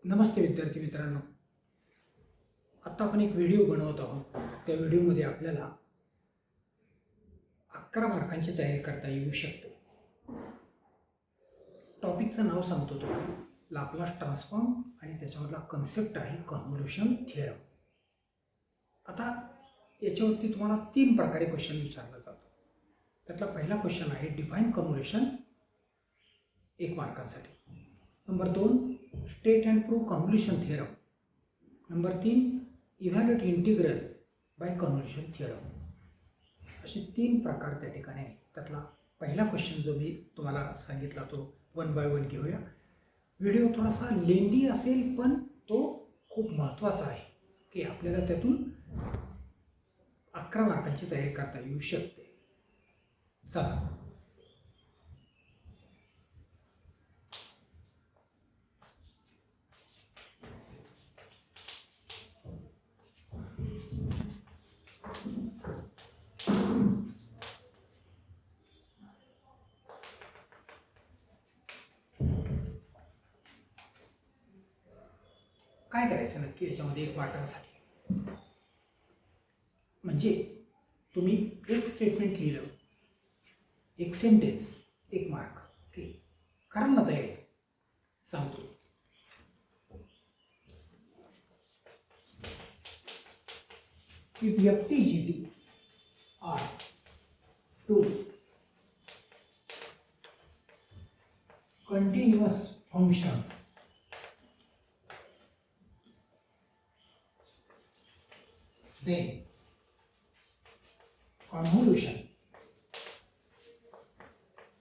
नमस्ते विद्यार्थी मित्रांनो, आता आपण एक व्हिडिओ बनवत आहोत. त्या व्हिडिओमध्ये आपल्याला 11 मार्कांची तयारी करता येऊ शकते. टॉपिकचं नाव सांगतो तुम्हाला, लाप्लास ट्रान्सफॉर्म, आणि त्याच्यामधला कन्सेप्ट आहे कन्व्होल्यूशन थिअरम. आता याच्यावरती तुम्हाला 3 प्रकारे क्वेश्चन विचारला जातो. त्यातला पहिला क्वेश्चन आहे डिफाईन कन्व्होल्यूशन, 1 मार्कांसाठी. Number 2 state and prove convolution theorem. Number 3 evaluate integral by convolution theorem. असे 3 प्रकार त्या ठिकाणी आहेत. त्यातला पहिला क्वेश्चन जो मी तुम्हाला सांगितला तो 1 बाय 1 घेऊया. व्हिडिओ थोडासा लेंदी असेल, पण तो खूप महत्त्वाचा आहे की आपल्याला त्यातून 11 मार्कांची तयारी करता येऊ शकते. चला, काय करायचं नक्की याच्यामध्ये 1 मार्कांसाठी? म्हणजे तुम्ही एक स्टेटमेंट लिहिलं, एक सेंटेन्स, 1 मार्क. ओके, कारण ना तयारी सांगतो. If FT, GT are 2 continuous functions, then convolution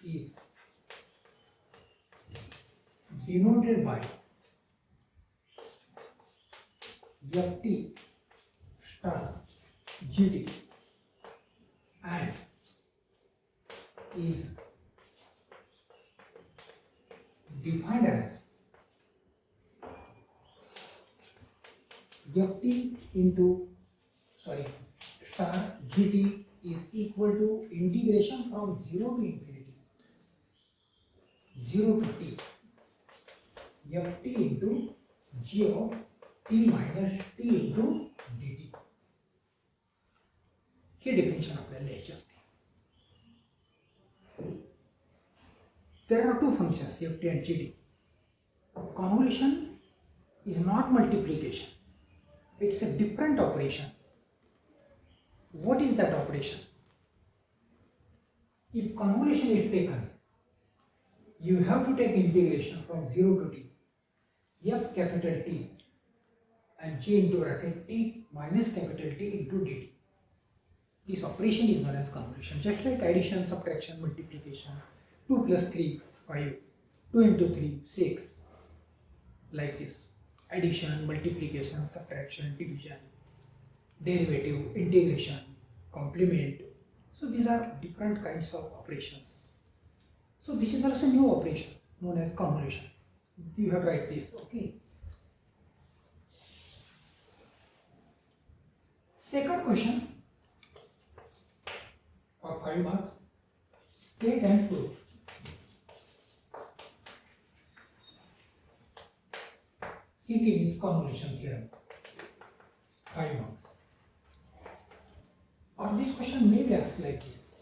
is denoted by FT star GT and is defined as FT into star GT is equal to integration from 0 to infinity, 0 to t, FT into g of t minus t into dt. Hey definition आपल्याला लिहायचे असते. There are 2 functions, FT and GT. Convolution is not multiplication. It's a different operation. What is that operation? If convolution is taken, you have to take integration from 0 to t, f capital T and g into bracket t minus capital T into dt. This operation is known as convolution. Just like addition, subtraction, multiplication, 2 plus 3, 5, 2 into 3, 6, like this. Addition, multiplication, subtraction, division, derivative, integration, complement. So these are different kinds of operations. So this is also new operation known as convolution. You have to write this, okay? Second question for 5 marks, state and prove. CT means convolution theorem, 5 marks. Or this question may be asked like this: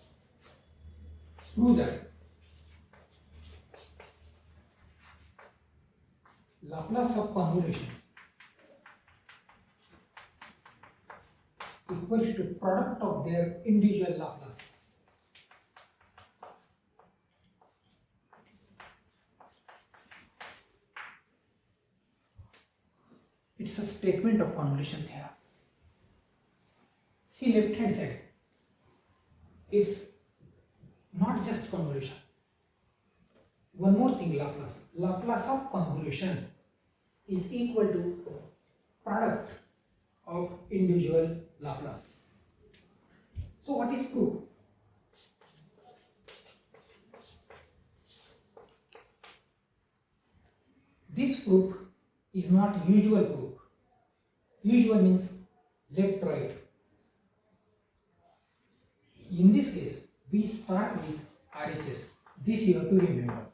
prove that Laplace of convolution equals to product of their individual Laplace. It's a statement of convolution theorem. See left hand side. It's not just convolution. One more thing, Laplace. Laplace of convolution is equal to product of individual Laplace. So what is proof? This proof is not usual proof. Usual means left, right. In this case, we start with RHS. This you have to remember.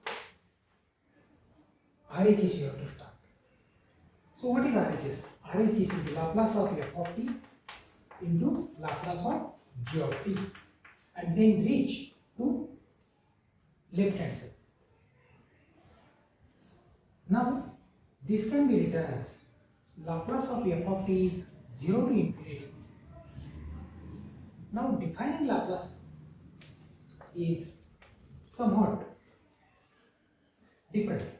RHS you have to start. So what is RHS? RHS is the Laplace of f of t into Laplace of g of t, and then reach to left hand side. Now this can be written as Laplace of f of t is 0 to infinity. Now defining Laplace is somewhat different.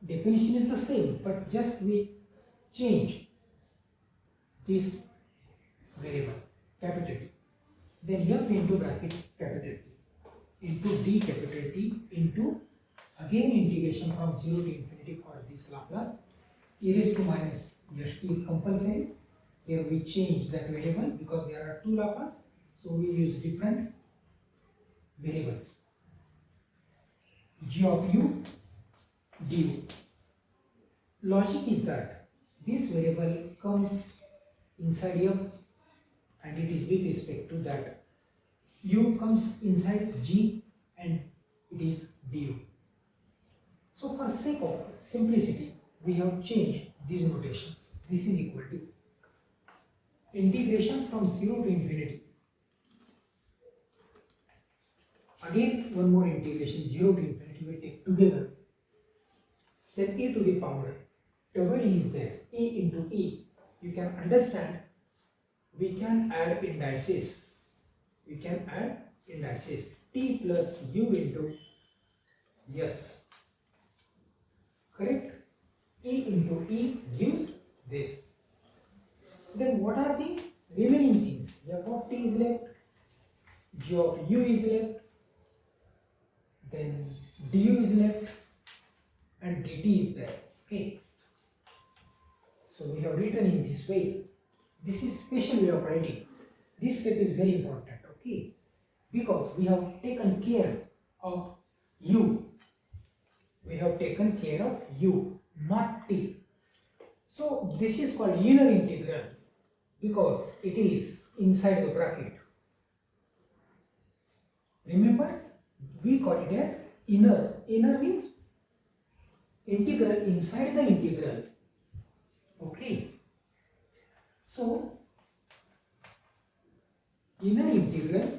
Definition is the same, but just we change this variable capital T. Then f into bracket capital T into d capital T into again integration from 0 to infinity for this Laplace. E raised to minus st is compulsory. Here we change that variable because there are two Laplace, so we use different variables. G of u du. Logic is that this variable comes inside f and it is with respect to that. U comes inside g and it is du. So for sake of simplicity, we have changed these notations. This is equal to integration from 0 to infinity. Again one more integration, 0 to infinity we take together. Then e to the power double e is there, e into e. You can understand we can add indices. We can add indices. T plus u into yes. Correct? E into e gives this. Then what are the remaining things? F of t is left, g of u is left, then du is left, and dt is there. Okay. So we have written in this way. This is special way of writing. This step is very important. Okay, because we have taken care of u. We have taken care of u, not t. So this is called inner integral because it is inside the bracket. Remember, we call it as inner. Inner means integral inside the integral. Okay. So inner integral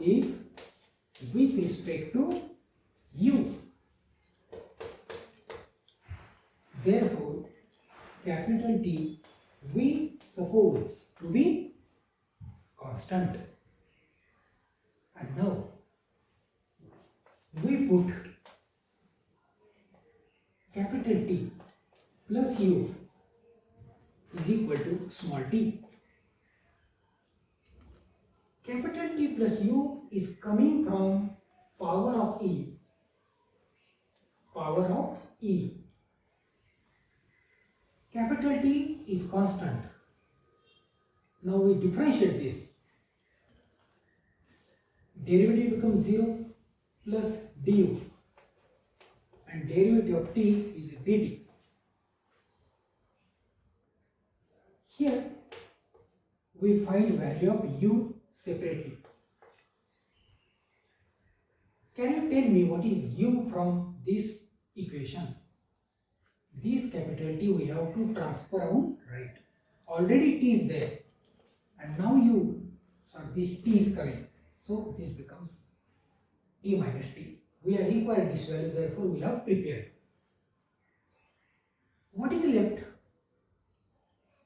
is with respect to u. Therefore, capital T we suppose to be constant. And now we put capital T plus u is equal to small t. Capital T plus u is coming from power of e. Power of e. Capital T is constant. Now we differentiate this. Derivative becomes 0 plus du and derivative of t is dt. Here we find value of u separately. Can you tell me what is u from this equation? This capital T we have to transfer on right. Already t is there and now this t is coming. So this becomes e minus t. We are required this value, therefore we have prepared. What is left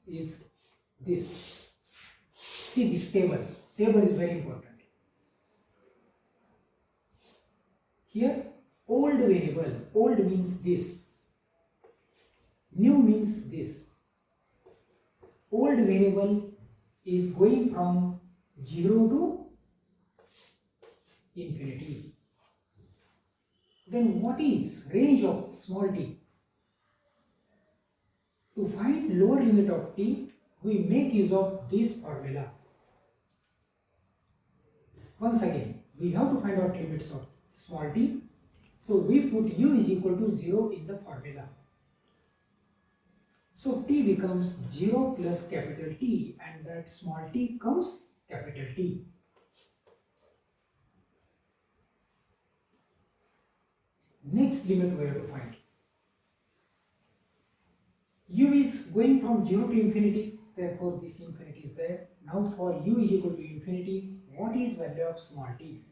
is this. See this table. Table is very important. Here old variable, old means this, new means this. Old variable is going from 0 to infinity. Then what is range of small t? To find lower limit of t, we make use of this formula. Once again, we have to find out limits of small t. So we put u is equal to 0 in the formula. So t becomes 0 plus capital T and that small t comes capital T. Next limit we have to find. going from 0 to infinity, therefore this infinity is there. Now for u is equal to infinity, what is value of small t?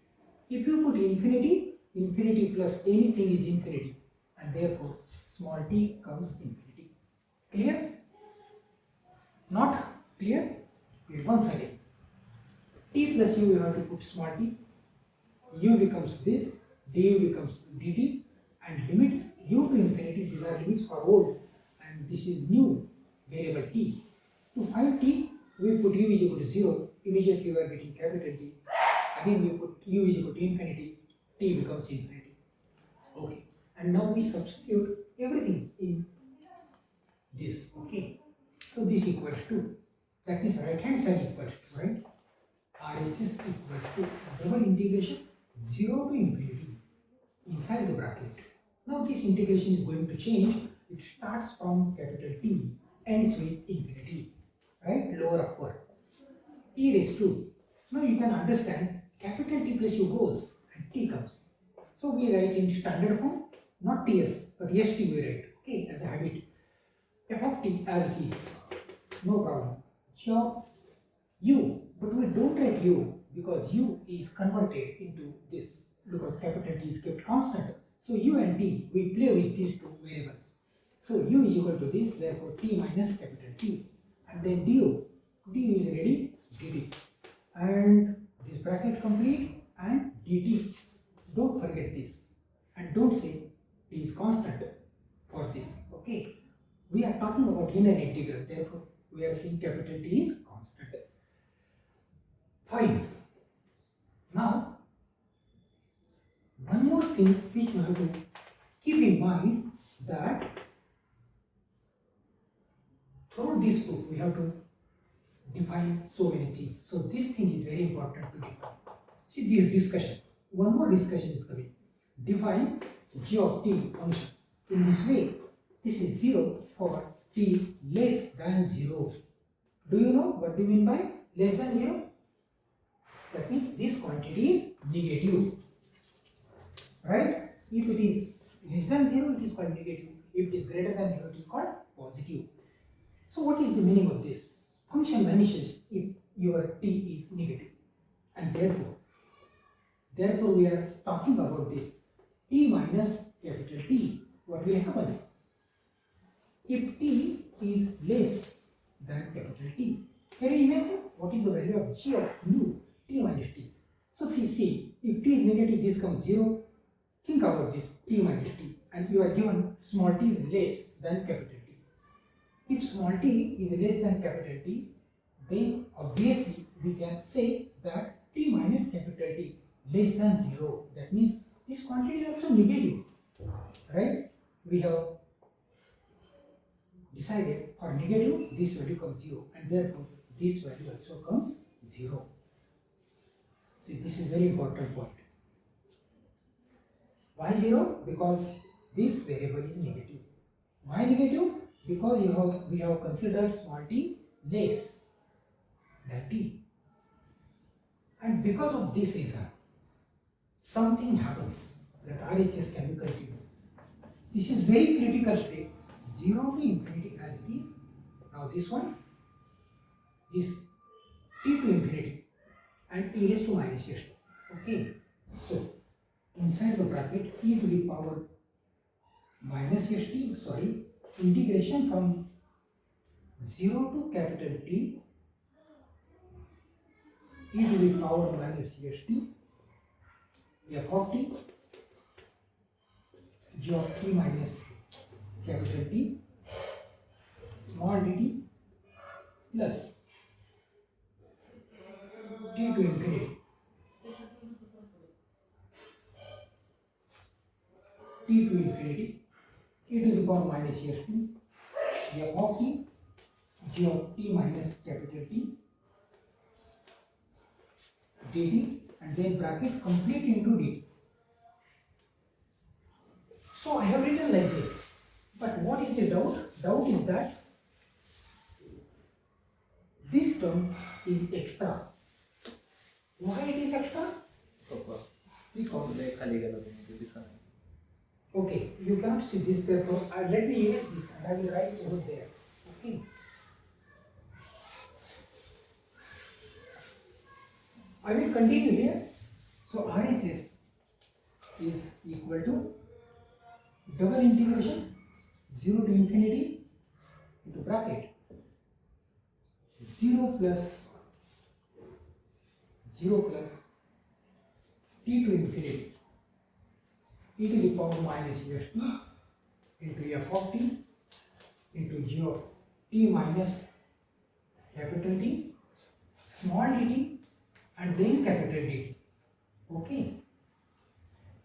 If you put infinity, infinity plus anything is infinity, and therefore small t comes infinity. Clear? Not clear? Okay, once again. T plus u you have to put small t, u becomes this, du becomes dt, and limits u to infinity, these are limits for old, and this is new variable t. To find t, we put u is equal to 0, immediately we are getting capital T. Again we put u is equal to infinity, t becomes infinity. Okay, and now we substitute everything in this. Okay, so this equals to, that means right hand side equals to, right? RHS equals to double integration 0 to infinity inside the bracket. Now this integration is going to change. It starts from capital T, ends with infinity, right? Lower upward. E raised to. Now you can understand capital T plus U goes and T comes. So we write in standard form, not TS, but ST we write. Okay, as a habit. F of T as it is. No problem. G of U, but we don't write U because U is converted into this because capital T is kept constant. So U and T, we play with these two variables. So U is equal to this, therefore T minus capital T. And then du is ready, dt. And this bracket complete and dt. Don't forget this. And don't say T is constant for this. Okay. We are talking about inner integral, therefore we are saying capital T is constant. Fine. Now, one more thing which we have to keep in mind, that throughout this book we have to define so many things. So this thing is very important to define. See this discussion. One more discussion is coming. Define g of t function. In this way, this is 0 for t less than 0. Do you know what do you mean by less than 0? That means this quantity is negative, right? If it is less than 0, it is called negative. If it is greater than 0, it is called positive. So what is the meaning of this? Function vanishes if your t is negative, and therefore we are talking about this t minus capital T. What will happen? If t is less than capital T, can you imagine what is the value of g of nu? T minus t. So if you see, if t is negative, this comes 0. Think about this, t minus t, and you are given small t is less than capital T. If small t is less than capital T, then obviously we can say that t minus capital T less than 0. That means this quantity is also negative, right? We have decided for negative, this value comes 0, and therefore this value also comes 0. See, this is very important point. Why 0? Because this variable is negative. Why negative? Because we have considered small t less than t. And because of this reason, something happens that RHS can be continued. This is very critical state, 0 to infinity as it is. Now this one, this t to infinity, and e raised to minus s. Okay, so inside the bracket e to the power minus st, sorry, integration from 0 to capital T e to the power minus st, f of t, g of t minus capital T, small dt plus t to infinity, t to infinity, e to the power minus st, f of t, g of t minus capital T, dt, and then bracket complete into dt. So I have written like this, but what is the doubt? Doubt is that this term is extra. Why it is extra? Okay, you cannot see this, therefore let me erase this and I will write over there. Okay. I will continue here. So RHS is equal to double integration 0 to infinity into bracket 0 plus t to infinity e to the power minus ft into f of t into g of t minus capital T, small dt, and then capital D. Okay.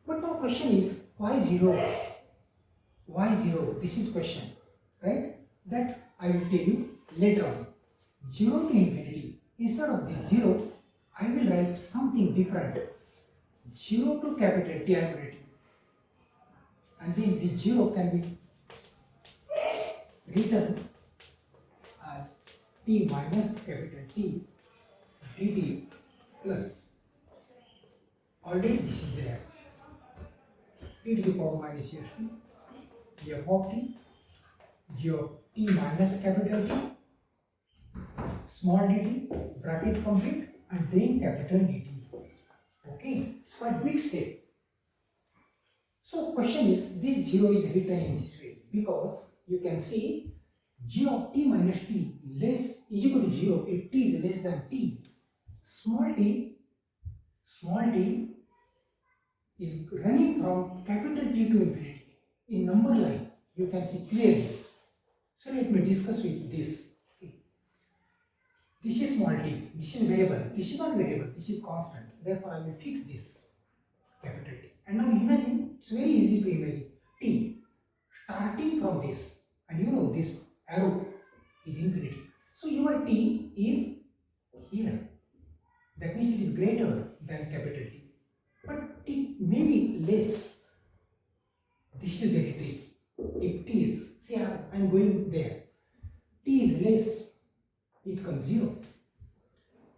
But now question is why 0? Why 0? This is question, right? That I will tell you later on. 0 to infinity. Instead of this 0, I will write something different. 0 to capital T I am writing. And then this 0 can be written as T minus capital T dt plus, already this is there, e to the power minus ft, f of t, g of t minus capital T, small dt, bracket complete, and then capital dt. Okay, it's quite big step. So question is, this 0 is written in this way because you can see g of t minus t less is equal to 0 if t is less than t. Small t is running from capital T to infinity. In number line, you can see clearly. So let me discuss with this. Okay. This is small t, this is variable, this is not variable, this is constant. Therefore, I will fix this capital T. And now imagine, it's very easy to imagine. T starting from this, and you know this arrow is infinity. So your T is here. That means it is greater than capital T. But T may be less. This is very tricky. If T is, see I am going there. T is less, it comes 0.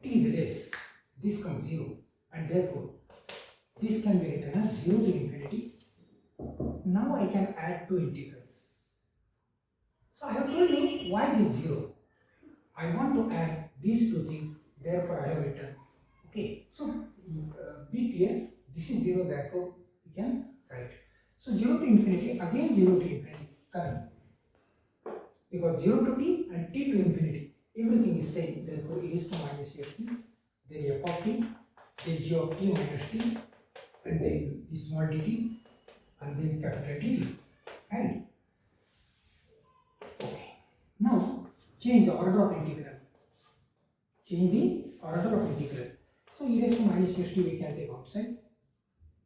T is less, this comes 0. And therefore, this can be written as 0 to infinity. Now I can add two integrals. So I have told you why this 0. I want to add these two things, therefore I have written. Okay, so be clear, this is 0, therefore we can write. So 0 to infinity, again 0 to infinity coming. Because 0 to t and t to infinity, everything is same, therefore e is to minus ft, then f of t, then g of t minus t, and then the small dt, and then capital T, right? Okay. Now change the order of integral. Change the order of integral. So e raised to minus ft we can take outside.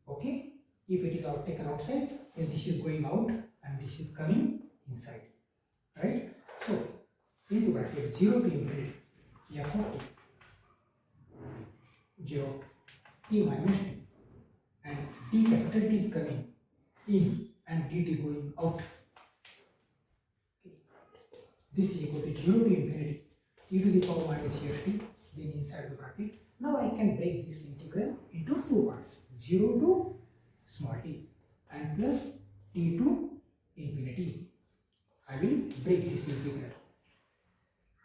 Okay. If it is taken outside, then this is going out and this is coming inside. Right? So into bracket 0 to infinity f of t, g of t minus t, and t capital T is coming in and dt going out. Okay. This is equal to 0 to infinity e to the power minus ft, then inside the bracket. Now I can break this integral into two parts, 0 to small t and plus t to infinity. I will break this integral.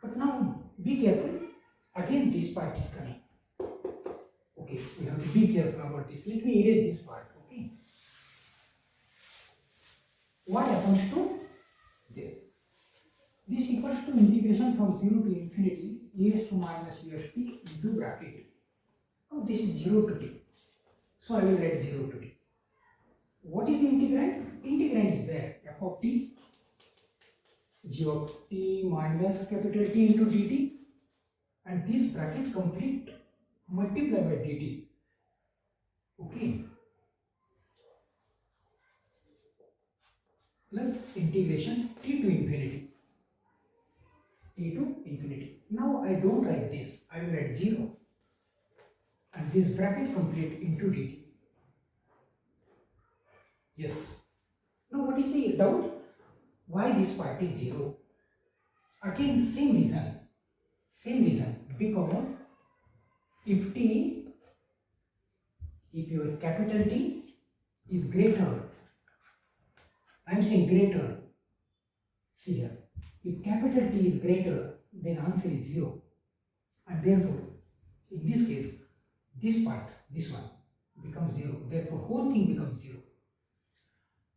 But now be careful, again this part is coming. Okay, we have to be careful about this. Let me erase this part. Okay. What happens to this? This equals to integration from 0 to infinity e raised to minus ft into bracket. Now this is 0 to t. So I will write 0 to t. What is the integrand? Integrand is there, f of t, g of t minus capital T into dt, and this bracket complete multiplied by dt. Okay. Plus integration t to infinity. T to infinity. Now I don't write this, I will write 0. And this bracket complete into dt. Yes. Now what is the doubt? Why this part is 0? Again same reason. Because if your capital T is greater, I am saying greater, see here, if capital T is greater, then answer is 0. And therefore, in this case, this part, this one, becomes 0. Therefore, whole thing becomes 0.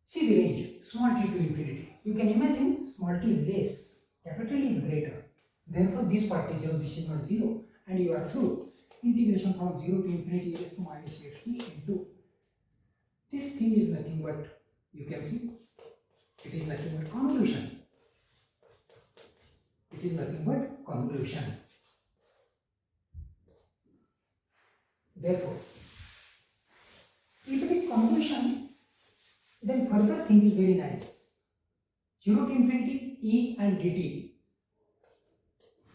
See the range, small t to infinity. You can imagine small t is less, capital T is greater. Therefore, this part is 0, this is not 0. And you are through. Integration from 0 to infinity e raised to minus xt into. This thing is nothing but, you can see, it is nothing but convolution. It is nothing but convolution. Therefore, if it is convolution, then further thing is very nice. 0 to infinity e and dt.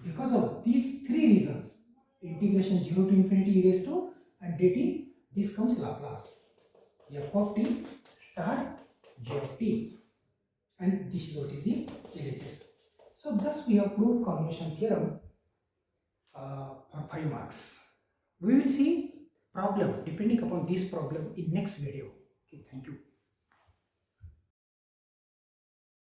Because of these three reasons, integration 0 to infinity e raised to and dt, this comes Laplace. F of t star g of t. And this is what is the LHS. So thus we have proved convolution theorem for 5 marks. We will see problem depending upon this problem in next video. Okay, thank you.